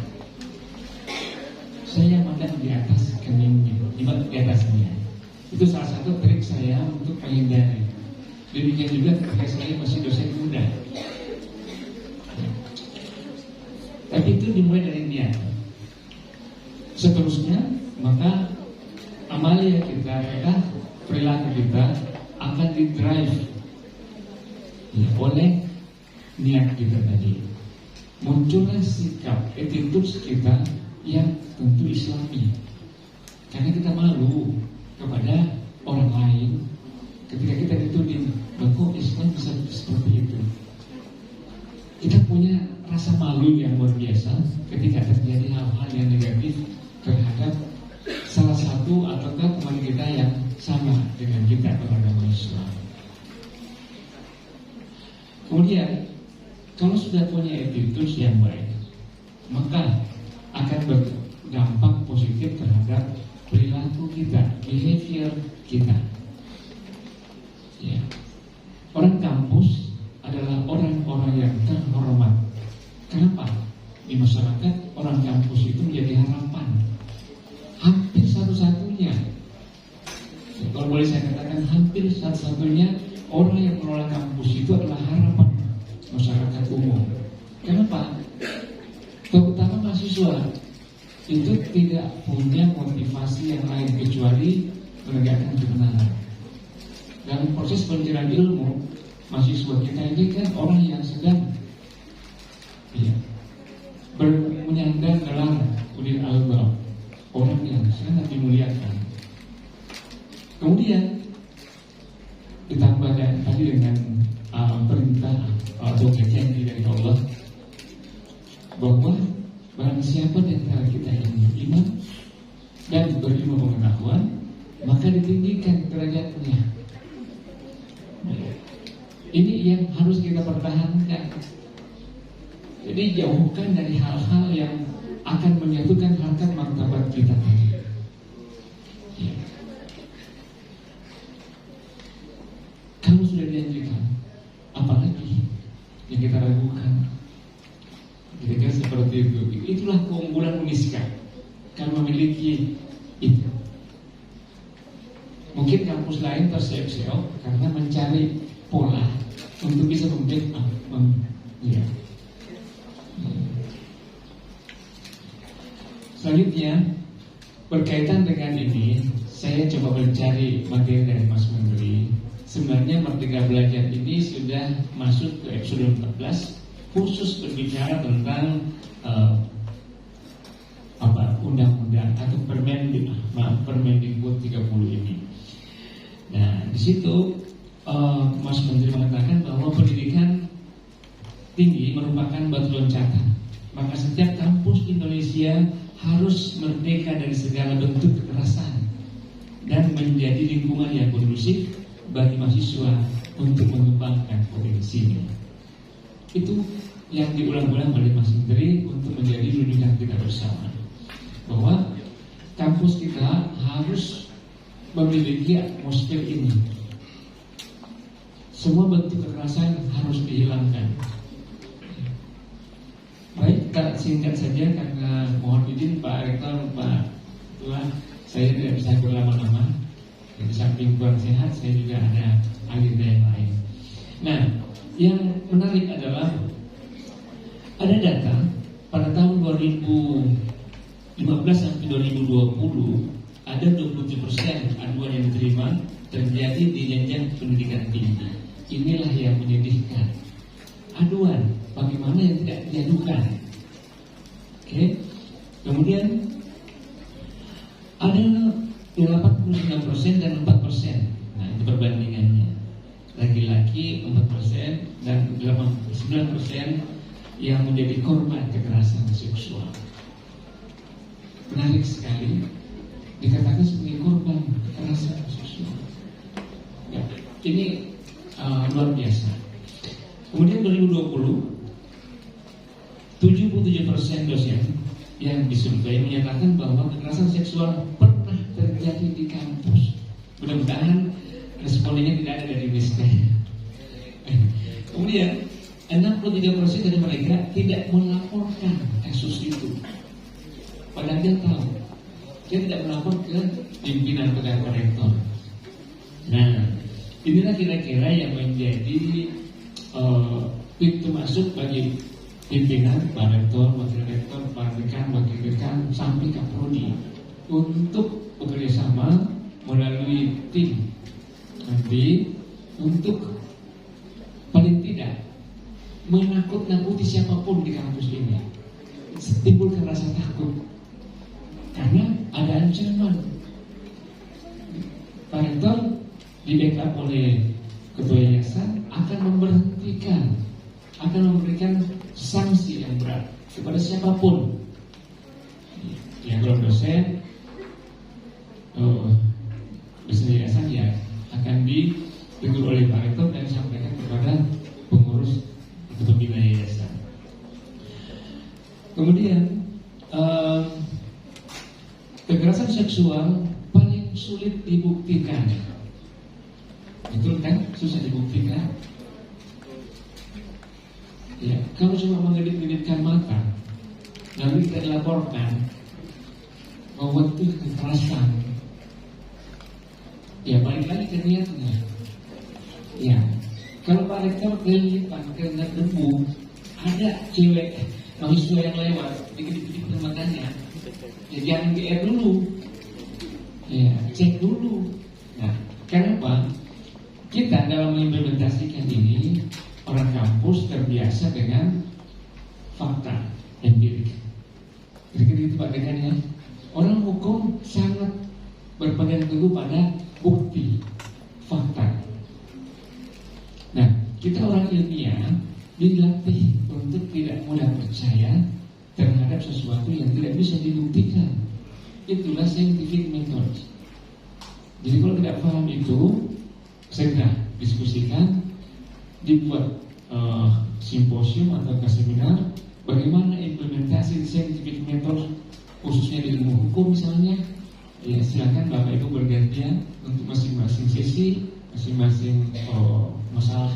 Saya memandang di atas keningnya, di atasnya. Itu salah satu trik saya untuk menghindari. Demikian juga ketika saya masih dosen muda. Tapi itu dimulai dari niat. Seterusnya, maka amalia kita, perilaku kita akan di-drive oleh niat kita tadi. Muncullah sikap, attitude kita yang tentu Islami. Karena kita malu kepada orang lain ketika kita dituding bahwa Islam bisa seperti itu. Kita punya rasa malu yang luar biasa ketika terjadi hal-hal yang negatif terhadap salah satu ataukah teman kita yang sama dengan kita beragama Islam. Kemudian kalau sudah punya attitude yang baik, maka akan berdampak positif terhadap perilaku kita, behavior kita. Ya. Orang kampus adalah orang-orang yang terhormat. Kenapa? Di masyarakat orang kampus itu menjadi harapan. Hampir satu-satunya, kalau boleh saya katakan hampir satu-satunya orang yang mengelola kampus itu adalah harapan masyarakat umum. Kenapa? Terutama mahasiswa itu tidak punya motivasi yang lain kecuali menegakkan kebenaran. Dalam proses pencarian ilmu, mahasiswa kita ini kan orang yang sedang menyandang gelar ulil albab, orang yang sangat dimuliakan. Kemudian ditambah tadi dengan perintah atau janji dari Allah bahwa barang siapa di antara kita yang beriman dan berilmu pengetahuan, maka ditinggikan derajatnya. Ini yang harus kita pertahankan. Jadi jauhkan dari hal-hal yang akan menyatukan harkat martabat kita. Ya. Kalau sudah dianjurkan, apalagi yang kita ragukan? Kira-kira seperti itu. Itulah keunggulan Uniska karena memiliki itu. Mungkin kampus lain terseok-seok karena mencari pola untuk bisa membackup. Ya. Selanjutnya berkaitan dengan ini, saya coba mencari materi dari Mas Menteri. Sebenarnya Merdeka Belajar ini sudah masuk ke episode 14, khusus berbicara tentang undang-undang atau Permendikbud 30 ini. Nah, di situ Mas Menteri mengatakan bahwa pendidikan tinggi merupakan batu loncatan. Maka setiap kampus di Indonesia harus merdeka dari segala bentuk kekerasan dan menjadi lingkungan yang kondusif bagi mahasiswa untuk mengembangkan potensinya. Itu yang diulang-ulang oleh Mas Menteri untuk menjadi rujukan kita bersama, bahwa kampus kita harus memiliki atmosfer ini. Semua bentuk kekerasan harus dihilangkan. Baik, tak singkat saja karena mohon izin Pak Rektor, Pak Ketua, saya tidak bisa berlama-lama. Di samping kurang sehat, saya juga ada agenda yang lain. Nah, yang menarik adalah ada sampai 2020 ada 27% aduan yang diterima terjadi di jenjang pendidikan tinggi. Inilah yang menyedihkan. Aduan, bagaimana yang tidak diadukan? Oke. Kemudian ada 89% dan 4%. Nah, itu perbandingannya. Laki-laki 4% dan 9% yang menjadi korban kekerasan seksual. Menarik sekali, dikatakan sebagai korban kekerasan seksual. Ya, ini luar biasa. Kemudian 2020, 77% dosen yang disurvei menyatakan bahwa kekerasan seksual pernah terjadi di kampus. Mudah-mudahan responnya tidak ada dari WISKA. Kemudian 63% dari mereka tidak melaporkan kasus itu. Padahal dia tahu, dia tidak melapor ke pimpinan atau rektor. Nah, inilah kira-kira yang menjadi pintu masuk bagi pimpinan, Pak Rektor, Wakil Rektor, Pak Dekan, Wakil Dekan, sampai Kaprodi untuk bekerjasama melalui tim nanti untuk paling tidak menakut-nakuti siapapun di kampus ini, timbulkan rasa takut karena ada ancaman. Pak Rektor di backup oleh Ketua Yayasan akan memberhentikan, akan memberikan sanksi yang berat kepada siapapun yang kalau dosen yayasan ya akan ditegur oleh Pak Rektor dan disampaikan kepada pengurus atau pembina yayasan. Kemudian kekerasan seksual paling sulit dibuktikan. Betul kan? Susah dibuktikan. Ya, kalau cuma mengedip-edipkan mata, lalu kita dilaporkan bahwa itu kekerasan. Ya, balik lagi ke niatnya. Ya, kalau Pak Rektor kelilipan kena debu, ada cewek mahasiswa yang lewat, dikit-dikit matanya. Ya, jangan GR dulu. Ya, cek dulu. Nah, kenapa? Kita dalam mengimplementasikan ini, orang kampus terbiasa dengan fakta empirik. Kira-kira itu Pak Dekan ya. Orang hukum sangat berpegang teguh pada bukti, fakta. Nah, kita orang ilmiah dilatih untuk tidak mudah percaya terhadap sesuatu yang tidak bisa dibuktikan. Itulah scientific method. Jadi kalau tidak paham itu, segera diskusikan, dibuat simposium atau seminar bagaimana implementasi scientific method khususnya di ilmu hukum misalnya. Ya, silakan Bapak Ibu bergantian untuk masing-masing sesi, masing-masing masalah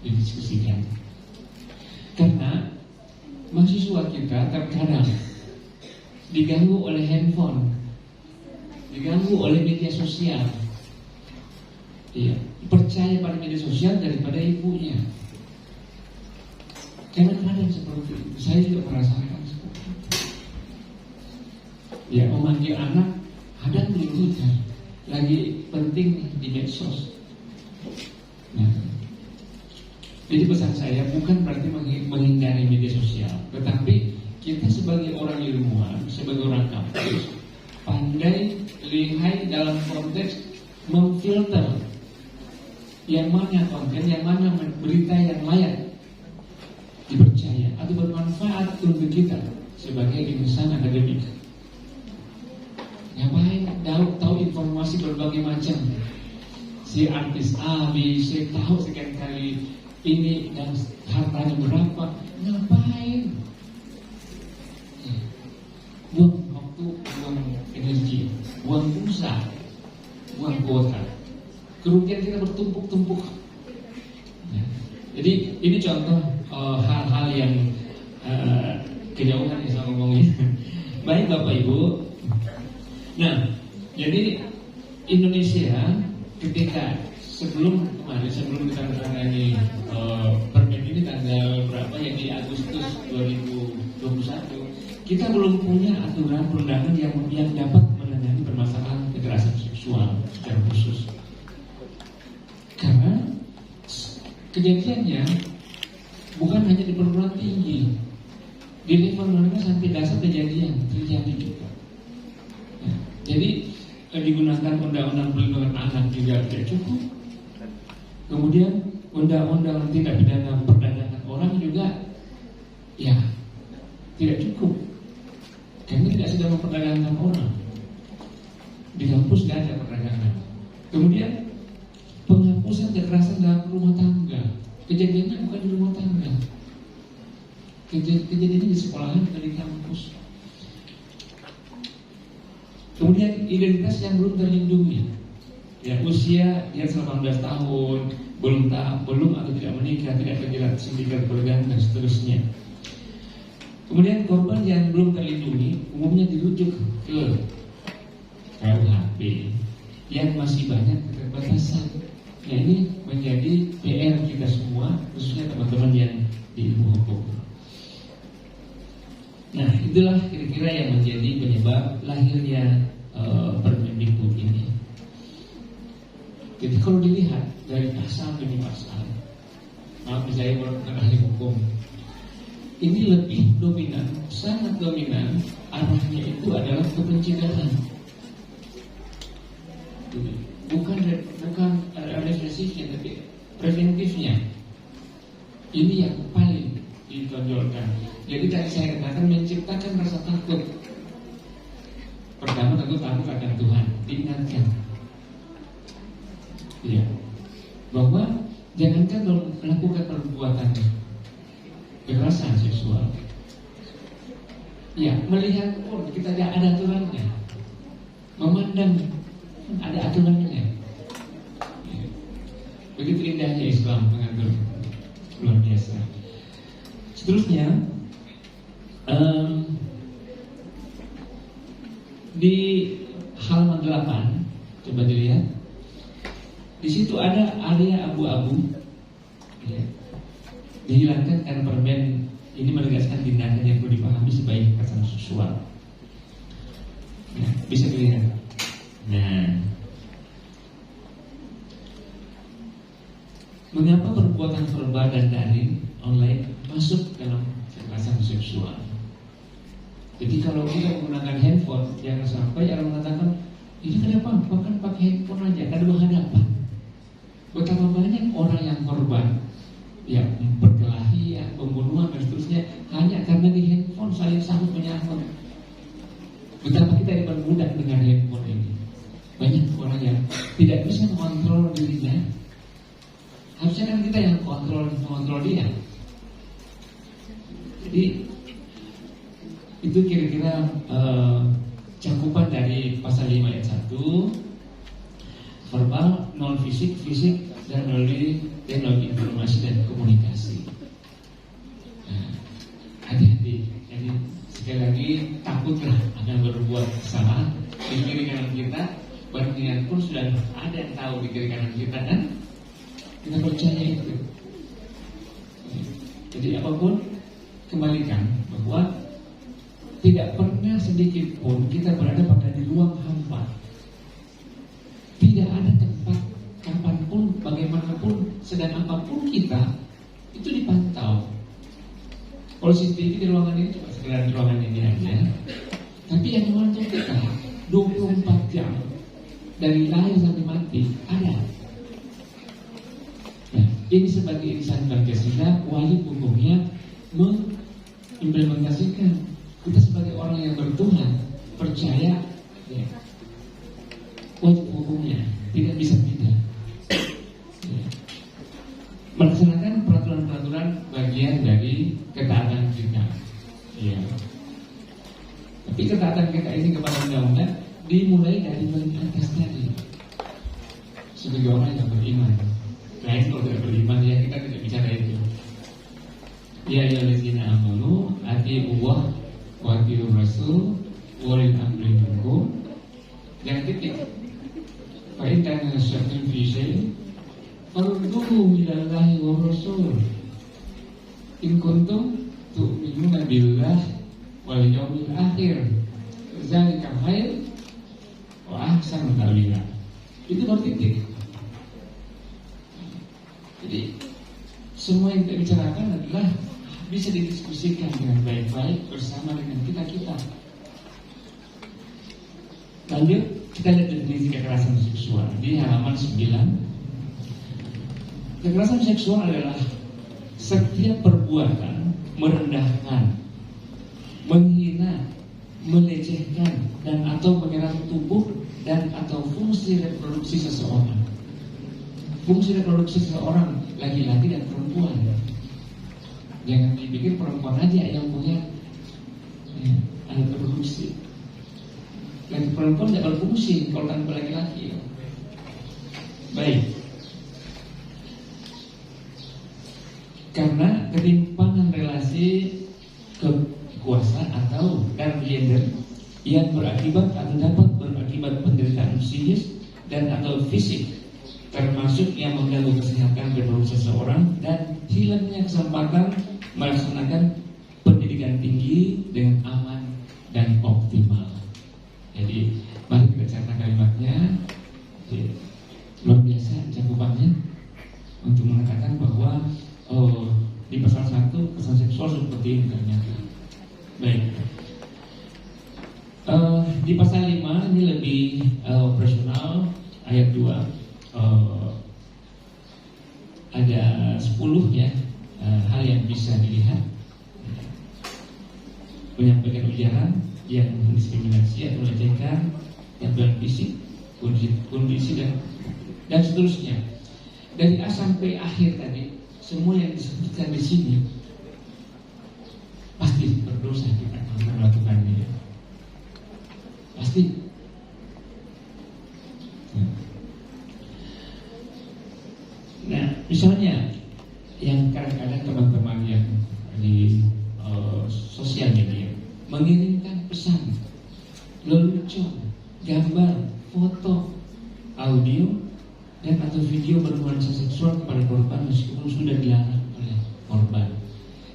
didiskusikan. Karena mahasiswa kita terkadang diganggu oleh handphone, diganggu oleh media sosial. Iya, percaya pada media sosial daripada ibunya. Karena kadang seperti itu, saya juga merasakan seperti itu. Ya, memanggil anak, kadang dulu lagi penting nih di medsos. Nah, jadi pesan saya bukan berarti menghindari media sosial, tetapi kita sebagai orang ilmuwan, sebagai orang kampus, pandai, lihai dalam konteks memfilter yang mana konten, yang mana berita yang layak dipercaya atau bermanfaat untuk kita sebagai insan akademik. Ngapain tahu informasi berbagai macam, si artis A, B, C tahu sekian kali ini dan hartanya berapa, ngapain? Buang waktu, buang energi, buang pulsa, buang kuota. Kerugian kita bertumpuk-tumpuk. Ya. Jadi ini contoh hal-hal yang kejauhan yang saya ngomongin. Baik Bapak Ibu. Nah, jadi Indonesia ketika sebelum ditandatangani permen ini tanggal berapa ya, di Agustus 2021, kita belum punya aturan perundangan yang dapat menangani permasalahan kekerasan seksual secara khusus. Karena kejadiannya bukan hanya di perguruan tinggi, di level menengah sampai dasar terjadi juga. Ya, jadi digunakan undang-undang perlindungan anak juga tidak cukup. Kemudian undang-undang tindak pidana perdagangan orang juga ya tidak cukup. Kami tidak sedang memperdagangkan orang. Di kampus tidak ada perdagangan. Kemudian penghapusan kekerasan dalam rumah tangga. Kejadiannya bukan di rumah tangga. Kejadiannya di sekolahan atau di kampus. Kemudian identitas yang belum terlindungi. Ya, usia di atas 18 tahun, belum atau tidak menikah, tidak terjerat sindikat perdagangan dan seterusnya. Kemudian korban yang belum terlindungi umumnya dirujuk ke KUHP yang masih banyak keterbatasan. Nah, ini menjadi PR kita semua, khususnya teman-teman yang di ilmu hukum. Nah, itulah kira-kira yang menjadi penyebab lahirnya Permendikbud ini. Jadi kalau dilihat dari pasal demi pasal, maaf saya bukan ahli hukum, ini lebih dominan, sangat dominan arahnya itu adalah kepencegahan. Bukan represifnya, tapi preventifnya. Ini yang paling ditonjolkan. Jadi tadi saya katakan menciptakan rasa takut. Pertama tentu takut akan Tuhan, diingatkan. Ya, bahwa jangankan melakukan perbuatan kekerasan seksual, ya melihat pun kita tidak ada aturannya, memandang ada aturannya. Ya. Begitu indahnya Islam mengatur, luar biasa. Seterusnya di halaman 8 coba dilihat. Di situ ada area abu-abu, ya, dihilangkan karena permen ini menegaskan tindakan yang perlu dipahami sebagai kekerasan seksual. Nah, bisa dilihat. Nah, mengapa perbuatan verbal dan daring online masuk dalam kekerasan seksual? Jadi kalau kita menggunakan handphone, jangan sampai orang mengatakan ini kenapa? Bahkan pakai handphone aja, ada berhadapan. Betapa banyak orang yang korban, ya perkelahian, ya, pembunuhan dan seterusnya hanya karena di handphone saling sangkut menyangkut. Betapa kita diperbudak dengan handphone ini. Banyak orang yang tidak bisa mengontrol dirinya. Harusnya kan kita yang mengontrol dia. Jadi itu kira-kira cakupan dari pasal 5 ayat 1. Verbal, non fisik, fisik, dan melalui teknologi informasi dan komunikasi. Nah, hati-hati. Jadi sekali lagi takutlah akan berbuat salah di kiri kanan kita. Bandingan pun sudah ada yang tahu di kiri kanan kita, kan? Kita percaya itu. Jadi apapun kembalikan bahwa tidak pernah sedikit pun kita berada pada di ruang hampa. Tidak ada tempat kapanpun, bagaimanapun, sedang apapun kita itu dipantau. Kalau CCTV di ruangan ini cuma sekedar di ruangan ini aja, tapi yang memantau kita 24 jam dari lahir sampai mati ada. Nah, ini sebagai insan Pancasila wajib hukumnya mengimplementasikan. Kita sebagai orang yang bertuhan percaya, ya, wajib hukumnya tidak bisa tidak. Ya. Melaksanakan peraturan-peraturan bagian dari ketaatan kita. Ya. Tapi ketaatan kita ini kepada undang-undang dimulai dari paling atas tadi. Sebagai orang yang beriman. Lain kalau tidak beriman ya kita tidak bicara itu. Ya ayyuhallazina amanu atii'ullah wa atii'ur rasul wa ulil amri minkum. Yang titik. Fa in kana syai'un fi syai'in farudduhu ilallahi wa rasul. In kuntum tu'minuna billah wal yaumil akhir zalika khair wa ahsanu ta'wila. Itu baru titik. Jadi semua yang kita bicarakan adalah bisa didiskusikan dengan baik-baik bersama dengan kita-kita. Lanjut, kita lihat definisi kekerasan seksual di halaman 9. Kekerasan seksual adalah setiap perbuatan merendahkan, menghina, melecehkan, dan atau menyerang tubuh dan atau fungsi reproduksi seseorang. Fungsi reproduksi seseorang laki-laki dan perempuan. Jangan dipikir perempuan aja yang punya alat reproduksi. Dan perempuan tidak berfungsi kalau tanpa laki-laki. Baik. Karena ketimpangan relasi kekuasaan atau gender yang berakibat atau dapat berakibat penderitaan psikis dan atau fisik, termasuk yang mengganggu kesehatan reproduksi seseorang dan hilangnya kesempatan melaksanakan pendidikan tinggi dengan aman dan optimal. Jadi mari kita catat kalimatnya. Luar biasa cakupannya untuk mengatakan bahwa di pasal 1 kekerasan seksual seperti ini ternyata. Baik. Di pasal 5 ini lebih operasional, ayat 2 ada 10 ya hal yang bisa dilihat. Menyampaikan ujaran yang mendiskriminasi atau melecehkan, tampilan fisik, kondisi dan seterusnya. Dari A sampai akhir tadi, semua yang disebutkan di sini pasti berdosa kita kalau melakukannya. Pasti. Nah, misalnya yang kadang-kadang teman-teman yang di sosial media mengirimkan pesan, lelucon, gambar, foto, audio, dan atau video bernuansa seksual kepada korban meskipun sudah dilarang oleh korban.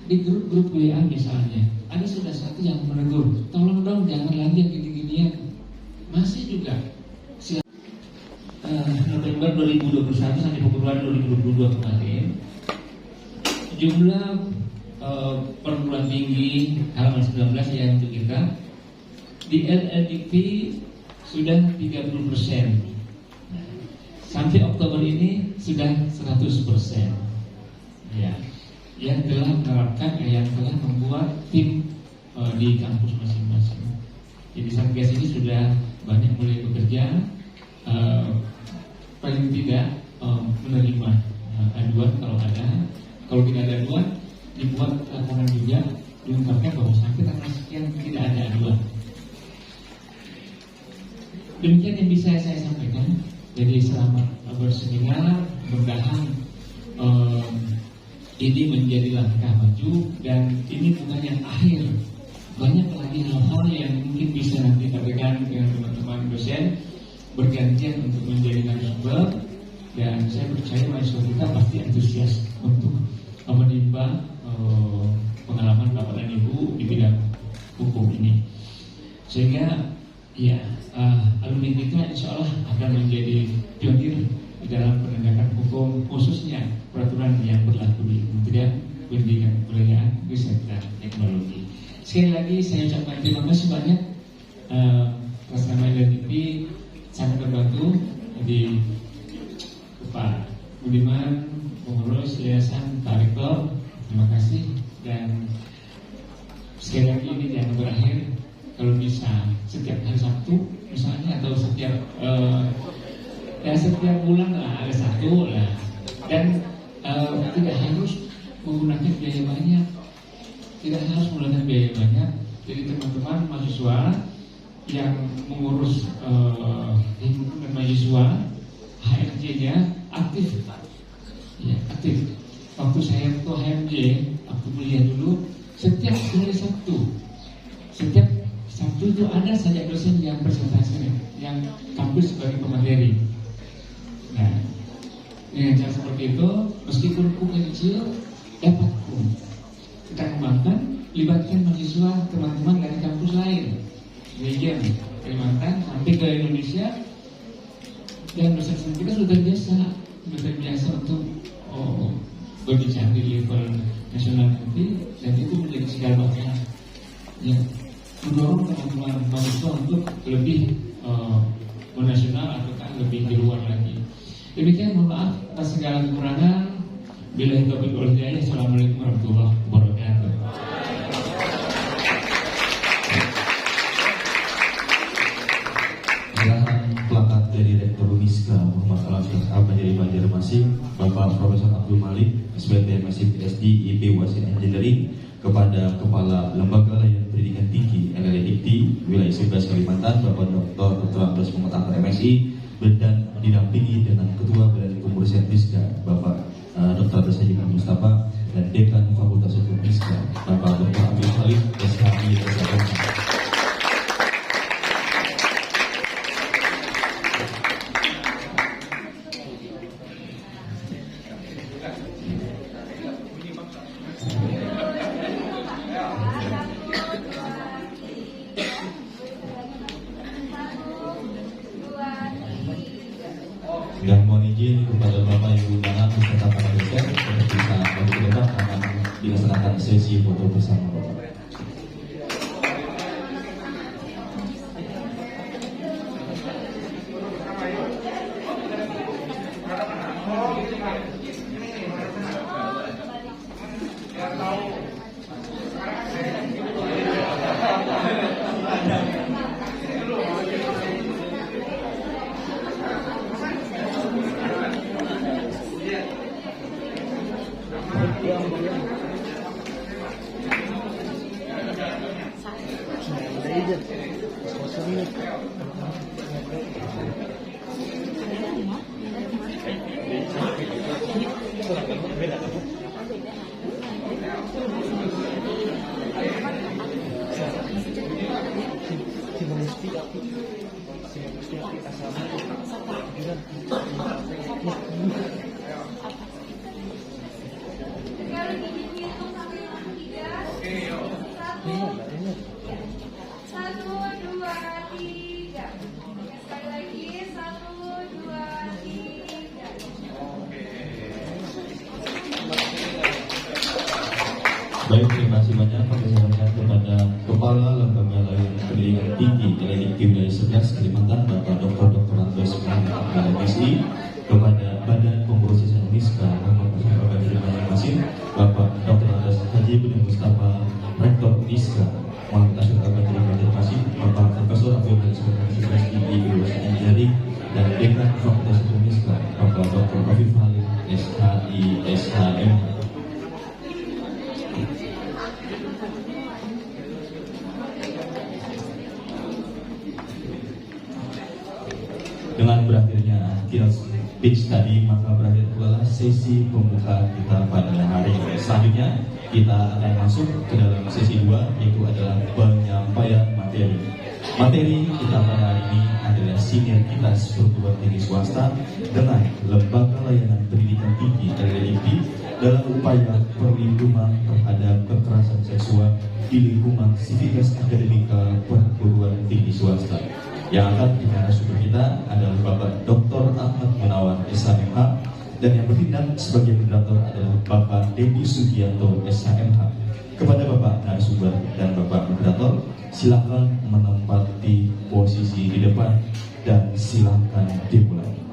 Di grup-grup WA misalnya, ada sudah satu yang menegur, tolong dong jangan lagi yang gini-ginian. Masih juga November 2021 sampai Februari 2022 kemarin, jumlah perguruan tinggi halaman 19 ya untuk kita di LLDP sudah 30%. Sampai Oktober ini sudah 100%. Ya, yang telah menerapkan, yang telah membuat tim di kampus masing-masing. Jadi Satgas ini sudah banyak mulai bekerja, paling tidak menerima aduan kalau ada. Kalau tidak ada aduan, dibuat laporan juga diungkapkan bahwa sampai tanggal sekian tidak ada aduan. Demikian yang bisa saya sampaikan. Jadi selamat berseminar, mudah-mudahan ini menjadi langkah maju dan ini bukan yang akhir. Banyak lagi hal-hal yang mungkin bisa nanti katakan dengan teman-teman dosen bergantian untuk menjadi narasumber, dan saya percaya mahasiswa kita pasti antusias untuk menimba pengalaman Bapak dan Ibu di bidang hukum ini, sehingga ya alumni kita insya Allah akan menjadi pionir di dalam penegakan hukum, khususnya peraturan yang berlaku di Kementerian Pendidikan, Kebudayaan, Riset dan Teknologi. Sekali lagi saya ucapkan terima kasih banyak atas nama LLDP, sangat terbantu di Pak Budiman, pengurus Yayasan Pak Rektor, terima kasih. Dan sekali lagi ini jangan berakhir, kalau bisa setiap hari Sabtu misalnya atau setiap setiap bulan lah ada satu lah, dan tidak harus menggunakan biaya banyak, Jadi teman-teman mahasiswa yang mengurus himpunan mahasiswa HMJ-nya aktif, ya aktif. Waktu saya ke HMJ, waktu kuliah dulu, setiap hari Sabtu itu ada saja dosen yang presentasi, yang tampil sebagai pemateri. Nah, dengan cara seperti itu, meskipun kecil, dapat kita kembangkan, libatkan mahasiswa, teman-teman dari region Kalimantan sampai ke Indonesia, dan dosen kita sudah terbiasa untuk berbicara di level nasional nanti, dan itu menjadi segala macam yang mendorong teman-teman mahasiswa untuk lebih menasional ataukah lebih di luar lagi. Demikian, mohon maaf atas segala kekurangan. Billahi taufiq wal hidayah. Assalamualaikum warahmatullahi wabarakatuh. Arahan plakat dari Rektor Uniska Muhammad Al-Fatihah Banjari Banjarmasin, Bapak Profesor Abdul Malik, SBT Masih PSD IP Wasit Engineering, kepada Kepala Lembaga Layanan Pendidikan Tinggi LLDIPTI Wilayah 11 Kalimantan, Bapak Dr. Andreas Muhammad MSI, dan didampingi dengan Ketua Badan Pengurusan Uniska Bapak Dr. Andreas Haji Mustafa, dan Dekan Fakultas Hukum Uniska Bapak Dr. Abdul Khalid SHI SHM. Dan mohon izin kepada Bapak Ibu undangan beserta para dosen untuk bisa maju ke depan akan dilaksanakan sesi foto bersama Bapak. Baik, terima kasih banyak persilakan kepada Kepala Lembaga Layanan Pendidikan Tinggi LLDIPTI Wilayah 11 Kalimantan, Bapak Dr. Andreas Muhammad MSI, kepada Badan Pengurus Yayasan Uniska Muhammad Banjari Banjarmasin, Bapak Dr. Andreas Haji Mustafa, Rektor Uniska Muhammad Banjari Banjarmasin, Bapak Profesor Abdul Malik SPSDI Wasit Engineering, dan Dekan Fakultas Hukum Uniska Bapak Dr. Afif Halim SHI SHM. Dengan berakhirnya speech tadi, maka berakhir pula sesi pembuka kita pada hari ini. Selanjutnya kita akan masuk ke dalam sesi 2, yaitu adalah penyampaian materi. Materi kita pada hari ini adalah sinergitas perguruan tinggi swasta dengan Lembaga Layanan Pendidikan Tinggi LLDIPTI dalam upaya perlindungan terhadap kekerasan seksual di lingkungan sivitas akademika perguruan tinggi swasta. Yang akan narasumber kita adalah Bapak Dr. Ahmad Gunawan SHMH, dan yang bertindak sebagai moderator adalah Bapak Dedi Sugianto SHMH. Kepada Bapak narasumber dan Bapak moderator, silakan menempati posisi di depan dan silakan dimulai.